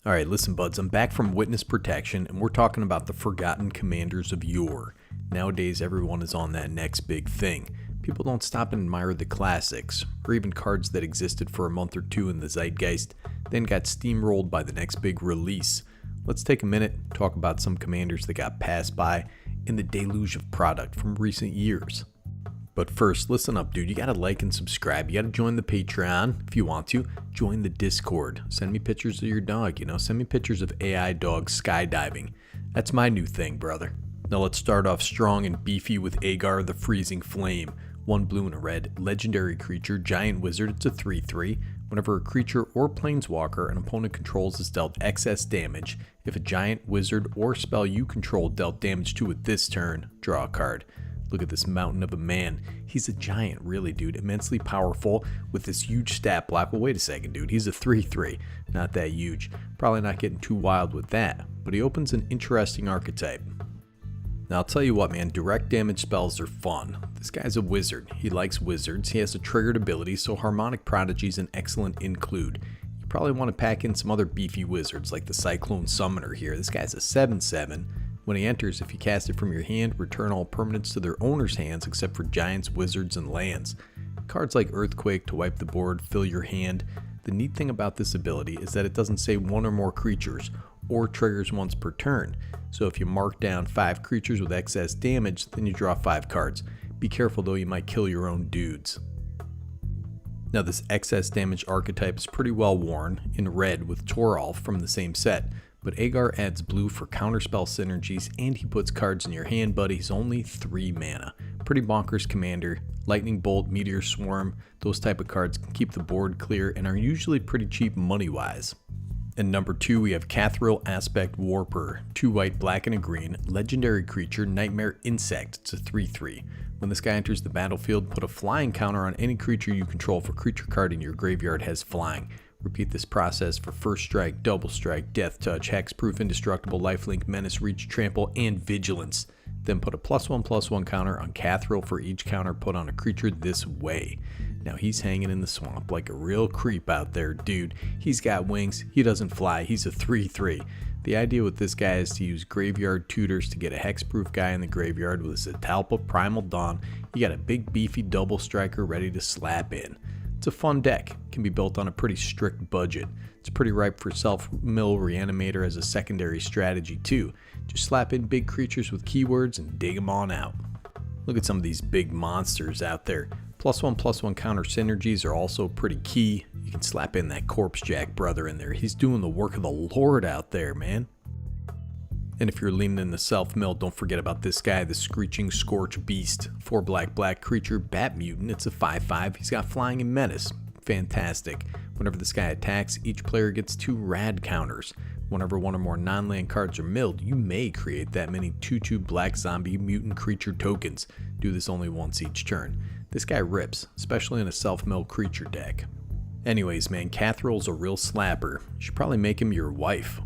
Alright, listen buds, I'm back from Witness Protection and we're talking about the forgotten commanders of yore. Nowadays everyone is on that next big thing. People don't stop and admire the classics, or even cards that existed for a month or two in the zeitgeist, then got steamrolled by the next big release. Let's take a minute and talk about some commanders that got passed by in the deluge of product from recent years. But first, listen up dude, you gotta like and subscribe, you gotta join the Patreon if you want to, join the Discord, send me pictures of your dog, send me pictures of AI dogs skydiving. That's my new thing, brother. Now let's start off strong and beefy with Agar the Freezing Flame. 1 blue and a red, legendary creature, giant wizard, it's a 3/3. Whenever a creature or planeswalker an opponent controls is dealt excess damage, if a giant, wizard, or spell you control dealt damage to it this turn, draw a card. Look at this mountain of a man. He's a giant, really, dude. Immensely powerful with this huge stat block. Well, wait a second, dude. He's a 3/3. Not that huge. Probably not getting too wild with that. But he opens an interesting archetype. Now, I'll tell you what, man. Direct damage spells are fun. This guy's a wizard. He likes wizards. He has a triggered ability, so Harmonic Prodigy is an excellent include. You probably want to pack in some other beefy wizards like the Cyclone Summoner here. This guy's a 7/7. When he enters, if you cast it from your hand, return all permanents to their owner's hands except for giants, wizards, and lands. Cards like Earthquake to wipe the board, fill your hand. The neat thing about this ability is that it doesn't say one or more creatures, or triggers once per turn. So if you mark down 5 creatures with excess damage, then you draw 5 cards. Be careful though, you might kill your own dudes. Now this excess damage archetype is pretty well worn in red with Toralf from the same set. But Agar adds blue for counterspell synergies, and he puts cards in your hand, but he's only 3 mana. Pretty bonkers commander. Lightning Bolt, Meteor Swarm, those type of cards can keep the board clear and are usually pretty cheap money-wise. And number 2, we have Cathril Aspect Warper, 2 white, black, and a green, legendary creature, Nightmare Insect, it's a 3/3. When this guy enters the battlefield, put a flying counter on any creature you control if a creature card in your graveyard has flying. Repeat this process for First Strike, Double Strike, Death Touch, Hexproof, Indestructible, Lifelink, Menace, Reach, Trample, and Vigilance. Then put a +1/+1 counter on Cathril for each counter put on a creature this way. Now he's hanging in the swamp like a real creep out there, dude. He's got wings, he doesn't fly, he's a 3/3. The idea with this guy is to use Graveyard Tutors to get a Hexproof guy in the graveyard with a Zetalpa Primal Dawn. You got a big beefy double striker ready to slap in. It's a fun deck, can be built on a pretty strict budget. It's pretty ripe for self-mill Reanimator as a secondary strategy too. Just slap in big creatures with keywords and dig them on out. Look at some of these big monsters out there. +1/+1 counter synergies are also pretty key. You can slap in that Corpse Jack brother in there. He's doing the work of the Lord out there, man. And if you're leaning in the self-mill, don't forget about this guy, the Screeching Scorch Beast. 4 black creature, Bat Mutant, it's a 5/5. He's got flying and menace. Fantastic. Whenever this guy attacks, each player gets 2 rad counters. Whenever one or more non-land cards are milled, you may create that many 2/2 black zombie mutant creature tokens. Do this only once each turn. This guy rips, especially in a self-mill creature deck. Anyways, man, Cathril's a real slapper. You should probably make him your wife.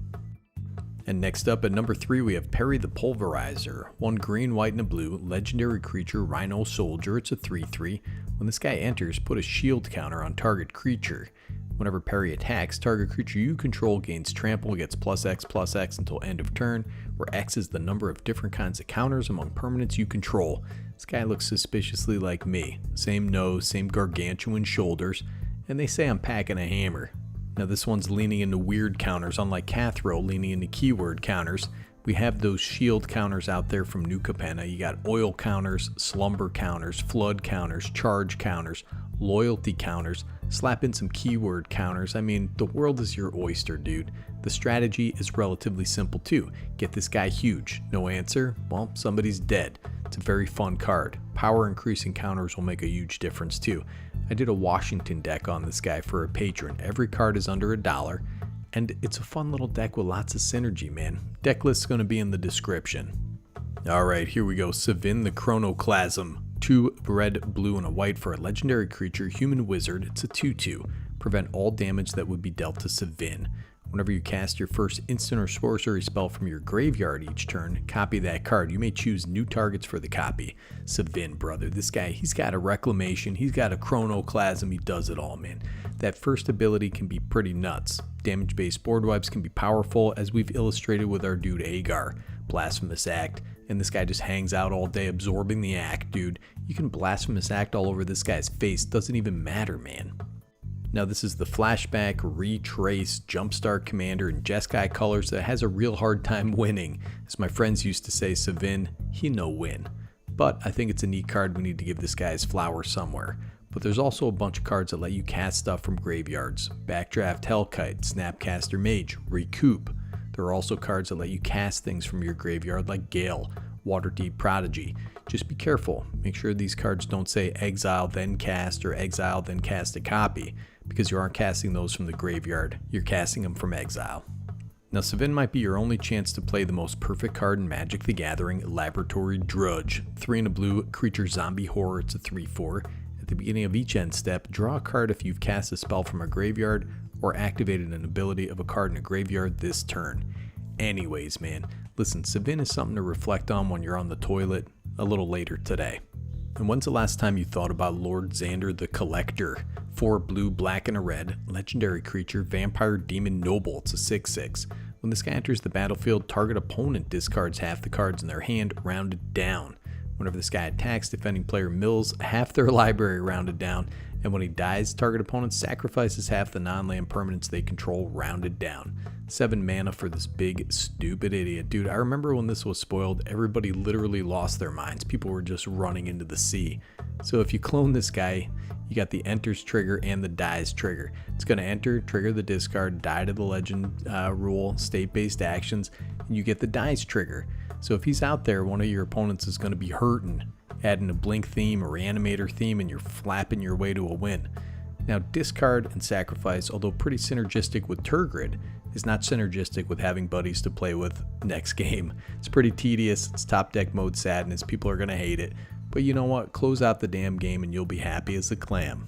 And next up at number 3 we have Perrie the Pulverizer. 1 green, white, and a blue, legendary creature, Rhino Soldier, it's a 3/3. When this guy enters, put a shield counter on target creature. Whenever Perrie attacks, target creature you control gains trample, gets +X/+X until end of turn, where X is the number of different kinds of counters among permanents you control. This guy looks suspiciously like me. Same nose, same gargantuan shoulders, and they say I'm packing a hammer. Now this one's leaning into weird counters, unlike Cathril leaning into keyword counters. We have those shield counters out there from New Capenna. You got oil counters, slumber counters, flood counters, charge counters, loyalty counters, slap in some keyword counters. I mean, the world is your oyster, dude. The strategy is relatively simple too. Get this guy huge. No answer? Well, somebody's dead. It's a very fun card. Power increasing counters will make a huge difference too. I did a Washington deck on this guy for a patron. Every card is under $1, and it's a fun little deck with lots of synergy, man. Deck list's going to be in the description. Alright, here we go. Savin the Chronoclasm. 2 red, blue, and a white for a legendary creature, human wizard. It's a 2/2. Prevent all damage that would be dealt to Savin. Whenever you cast your first instant or sorcery spell from your graveyard each turn, copy that card. You may choose new targets for the copy. Savin, brother, this guy, he's got a Reclamation, he's got a Chronoclasm, he does it all, man. That first ability can be pretty nuts. Damage-based board wipes can be powerful, as we've illustrated with our dude Agar. Blasphemous Act, and this guy just hangs out all day absorbing the act, dude. You can Blasphemous Act all over this guy's face, doesn't even matter, man. Now this is the Flashback, Retrace, Jumpstart Commander in Jeskai colors that has a real hard time winning. As my friends used to say, Savin, he no win. But I think it's a neat card. We need to give this guy his flowers somewhere. But there's also a bunch of cards that let you cast stuff from graveyards. Backdraft Hellkite, Snapcaster Mage, Recoup. There are also cards that let you cast things from your graveyard like Cail, Waterdeep Prodigy. Just be careful. Make sure these cards don't say exile then cast or exile then cast a copy, because you aren't casting those from the graveyard, you're casting them from exile. Now Savin might be your only chance to play the most perfect card in Magic the Gathering, Laboratory Drudge. 3 and a blue, creature zombie horror, it's a 3/4. At the beginning of each end step, draw a card if you've cast a spell from a graveyard or activated an ability of a card in a graveyard this turn. Anyways, man, listen, Savin is something to reflect on when you're on the toilet a little later today. And when's the last time you thought about Lord Xander the Collector? 4 blue, black, and a red, legendary creature, vampire demon noble, it's a 6/6. When this guy enters the battlefield, target opponent discards half the cards in their hand, rounded down. Whenever this guy attacks, defending player mills half their library rounded down, and when he dies, target opponent sacrifices half the non-land permanents they control rounded down. 7 mana for this big, stupid idiot. Dude, I remember when this was spoiled, everybody literally lost their minds. People were just running into the sea. So if you clone this guy, you got the enters trigger and the dies trigger. It's going to enter, trigger the discard, die to the legend rule, state-based actions, and you get the dies trigger. So if he's out there, one of your opponents is going to be hurting, adding a blink theme or reanimator theme, and you're flapping your way to a win. Now discard and sacrifice, although pretty synergistic with Turgid, is not synergistic with having buddies to play with next game. It's pretty tedious, it's top deck mode sadness, people are going to hate it. But you know what, close out the damn game and you'll be happy as a clam.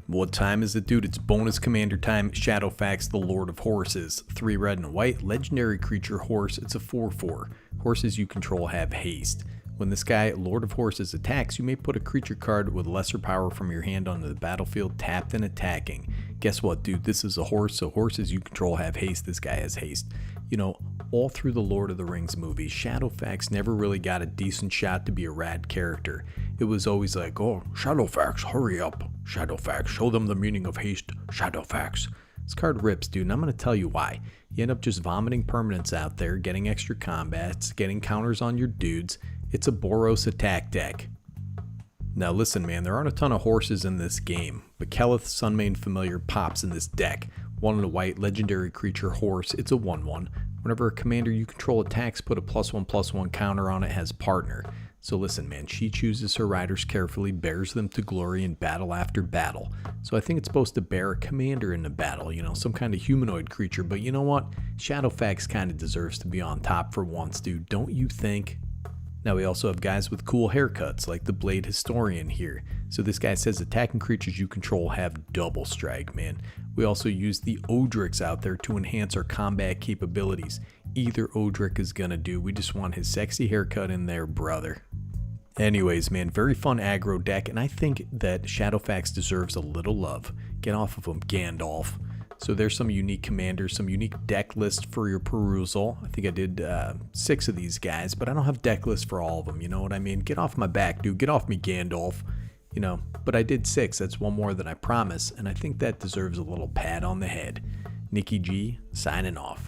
What time is it, dude? It's bonus commander time. Shadowfax, the Lord of Horses. 3 red and a white, legendary creature horse, it's a 4/4. Horses you control have haste. When this guy, Lord of Horses, attacks, you may put a creature card with lesser power from your hand onto the battlefield, tapped and attacking. Guess what, dude? This is a horse, so horses you control have haste. This guy has haste. You know, all through the Lord of the Rings movies, Shadowfax never really got a decent shot to be a rad character. It was always like, oh, Shadowfax, hurry up. Shadowfax, show them the meaning of haste. Shadowfax. This card rips, dude, and I'm going to tell you why. You end up just vomiting permanents out there, getting extra combats, getting counters on your dudes. It's a Boros attack deck. Now listen, man, there aren't a ton of horses in this game, but Kelith Sunmane Familiar pops in this deck. 1 and a white, legendary creature horse, it's a 1/1. Whenever a commander you control attacks, put a +1/+1 counter on it, has partner. So listen, man, she chooses her riders carefully, bears them to glory in battle after battle. So I think it's supposed to bear a commander in the battle, you know, some kind of humanoid creature. But you know what? Shadowfax kind of deserves to be on top for once, dude, don't you think? Now we also have guys with cool haircuts, like the Blade Historian here. So this guy says attacking creatures you control have double strike, man. We also use the Odrix out there to enhance our combat capabilities. Either Odric is gonna do, we just want his sexy haircut in there, brother. Anyways, man, very fun aggro deck, and I think that Shadowfax deserves a little love. Get off of him, Gandalf. So there's some unique commanders, some unique deck lists for your perusal. I think I did 6 of these guys, but I don't have deck lists for all of them, you know what I mean? Get off my back, dude. Get off me, Gandalf. You know, but I did 6. That's one more than I promised, and I think that deserves a little pat on the head. Nikki G, signing off.